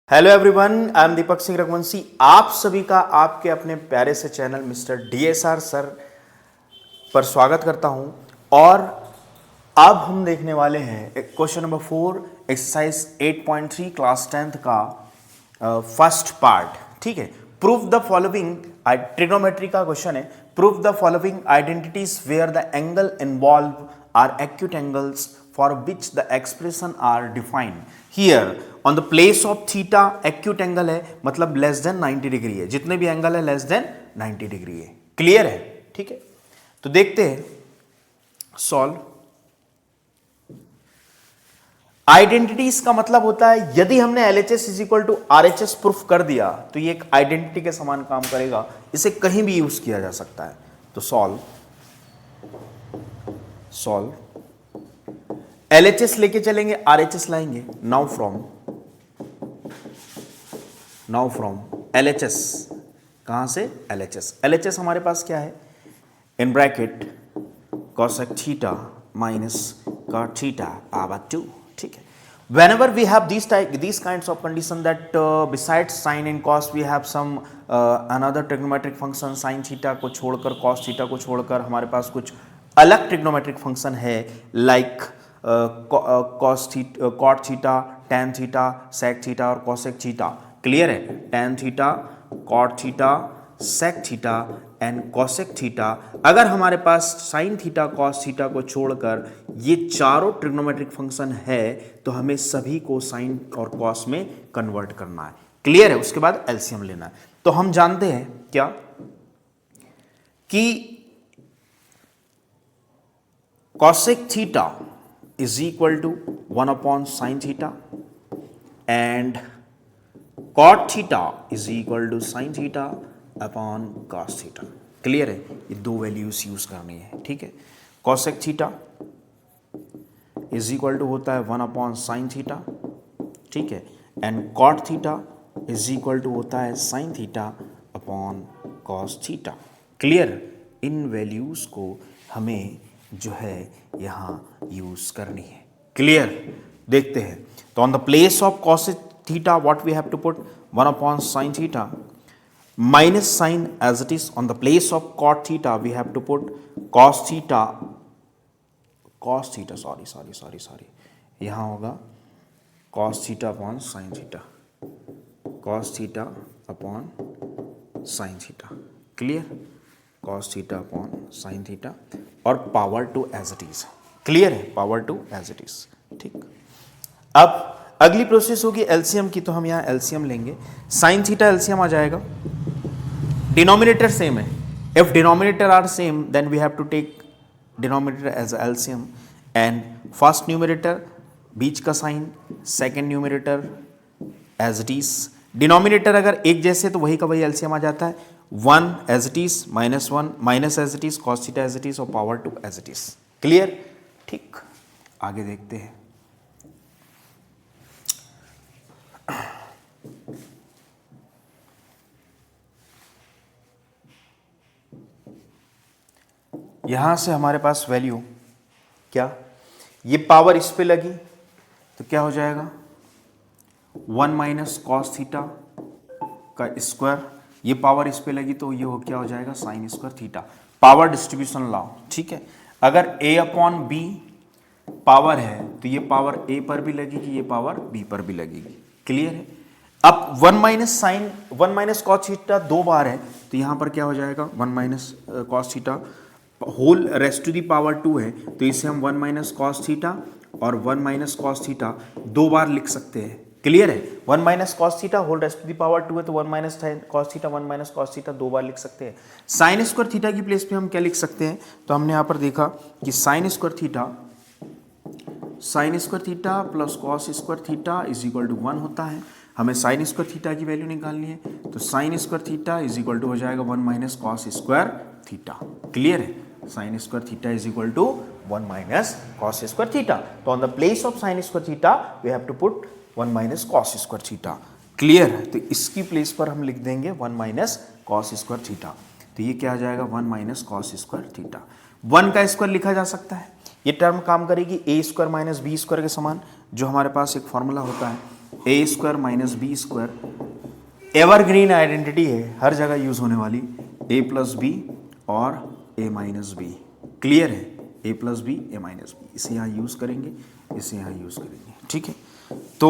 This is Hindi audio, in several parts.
Hello everyone, I am Deepak Singh Raghuvanshi. आप सभी का आपके अपने प्यारे से चैनल मिस्टर डीएसआर सर पर स्वागत करता हूं। और अब हम देखने वाले हैं question number 4 exercise 8.3 class 10th का फर्स्ट पार्ट। ठीक है, प्रूव द फॉलोइंग, ट्रिग्नोमेट्री का क्वेश्चन है। Prove the following identities where the angle involved are acute angles for which the expression are defined here on the place of theta। acute angle है मतलब लेस देन 90 डिग्री है, जितने भी एंगल है लेस देन 90 डिग्री है। क्लियर है? ठीक है, तो देखते हैं सॉल्व। आइडेंटिटीज का मतलब होता है यदि हमने LHS is equal to RHS proof कर दिया तो ये एक आइडेंटिटी के समान काम करेगा, इसे कहीं भी यूज किया जा सकता है। तो सॉल्व LHS लेके चलेंगे, RHS लाएंगे। नाउ फ्रॉम LHS, कहां से? LHS हमारे पास क्या है? In bracket cosec theta minus cot theta power 2। ठीक है, whenever we have these kinds of condition that besides sin and cos we have some another trigonometric function sin theta को छोड़कर cos थीटा को छोड़कर हमारे पास कुछ अलग ट्रिग्नोमेट्रिक फंक्शन है like cot theta, tan theta, sec theta और कॉसेक थीटा। क्लियर है? Tan theta, cot theta, sec theta and cosec theta. अगर हमारे पास साइन थीटा, कॉस थीटा को छोड़कर ये चारों ट्रिग्नोमेट्रिक फंक्शन है तो हमें सभी को साइन और कॉस में कन्वर्ट करना है। क्लियर है? उसके बाद एलसीएम लेना है। तो हम जानते हैं क्या कि cosec theta is equal to 1 upon sin theta and cot theta is equal to sin theta upon cos theta। Clear है? ये दो वैल्यूज यूज करनी है। ठीक है, cosec theta is equal to होता है 1 upon sin theta, ठीक है, and cot theta is equal to होता है sin theta upon cos theta। Clear? इन वैल्यूज को हमें जो है यहां यूज करनी है। क्लियर? देखते हैं। तो on the place of cos theta what we have to put 1 upon sin theta minus sin as it is. On the place of cot theta we have to put cos theta sorry यहां होगा cos theta upon sin theta, cos theta upon sin theta. Clear? cos theta upon sin theta और power two as it is. Clear है? Power two as it is. ठीक, अब अगली प्रोसेस होगी एलसीएम की, तो हम यहां एलसीएम लेंगे। sin थीटा एलसीएम आ जाएगा, डिनोमिनेटर सेम है। If denominator are same then we have to take denominator as LCM and first numerator बीच का sign, second numerator as it is. Denominator अगर एक जैसे तो वही का वही एलसीएम आ जाता है। 1 as it is, -1 minus as it is, cos theta as it is और power two as it is. Clear? ठीक, आगे देखते हैं। यहां से हमारे पास वैल्यू क्या, ये पावर इस पे लगी तो क्या हो जाएगा 1 माइनस कॉस थीटा का स्क्वायर, ये पावर इस पे लगी तो ये क्या हो जाएगा sign square theta. Power distribution लाओ। ठीक है, अगर a अपॉन बी पावर है तो ये पावर a पर भी लगेगी, ये पावर b पर भी लगेगी। क्लियर है? अब 1 minus sine 1 minus cos theta दो बार है तो यहां पर क्या हो जाएगा 1 minus cos theta whole raised to the power 2 है तो इसे हम 1 माइनस कॉस थीटा और 1 माइनस कॉस थीटा दो बार लिख सकते हैं। क्लियर है? 1 minus cos theta whole raised to the power 2 है तो 1 minus cos theta 1 minus cos theta दो बार लिख सकते हैं। साइन स्क्वायर थीटा की प्लेस पे हम क्या लिख सकते हैं? तो हमने यहां पर देखा कि sine square theta plus cos square theta is equal to 1 होता है। हमें साइन स्क्वायर थीटा की वैल्यू निकालनी है तो sine square theta is equal to हो जाएगा 1 minus cos square theta. Clear है? Sine square theta is equal to 1 minus cos square theta. तो on the place of sine square theta we have to put 1 minus cos square theta. Clear है? तो इसकी प्लेस पर हम लिख देंगे 1 माइनस कॉस स्क्वायर थीटा। तो ये क्या आ जाएगा 1 माइनस कॉस स्क्वायर थीटा। 1 का स्क्वायर लिखा जा सकता है, ये टर्म काम करेगी a square minus B square के समान, जो हमारे पास एक फॉर्मूला होता है A square minus B square evergreen identity है, हर जगह यूज होने वाली, ए प्लस बी और ए माइनस बी। क्लियर है? A plus B A minus B, इसे यहाँ यूज करेंगे, इसे यहाँ यूज करेंगे। ठीक है, तो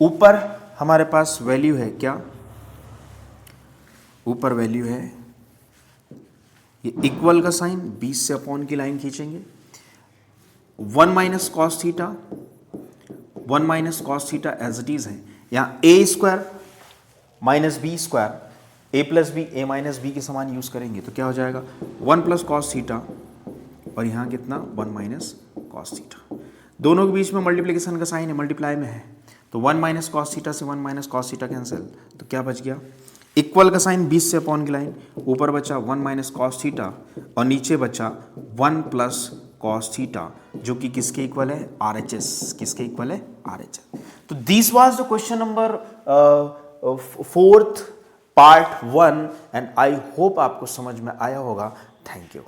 ऊपर हमारे पास वैल्यू है क्या? ऊपर वैल्यू है ये इक्वल का साइन, 20 से अपॉन की लाइन खींचेंगे, 1 minus cos theta, 1 minus cos theta as it is है। यहाँ A square minus B square A plus B A minus B के समान यूज करेंगे तो क्या हो जाएगा? 1 प्लस कॉस थीटा और यहाँ कितना? 1 माइनस कॉस थीटा। दोनों के बीच में मल्टीप्लिकेशन का साइन है, मल्टीप्लाई में है, तो 1 माइनस कॉस थीटा से 1 माइनस कॉस थीटा कैंसिल, तो क्या बच गया? इक्वल का साइन, 20 से अपॉन की लाइन, ऊपर बचा 1 माइनस कॉस थीटा और नीचे बचा 1 प्लस कॉस थीटा, जो कि किसके इक्वल है? RHS। किसके इक्वल है? RHS। तो this was the question number 4th part 1 and I hope आपको समझ में आया होगा। Thank you.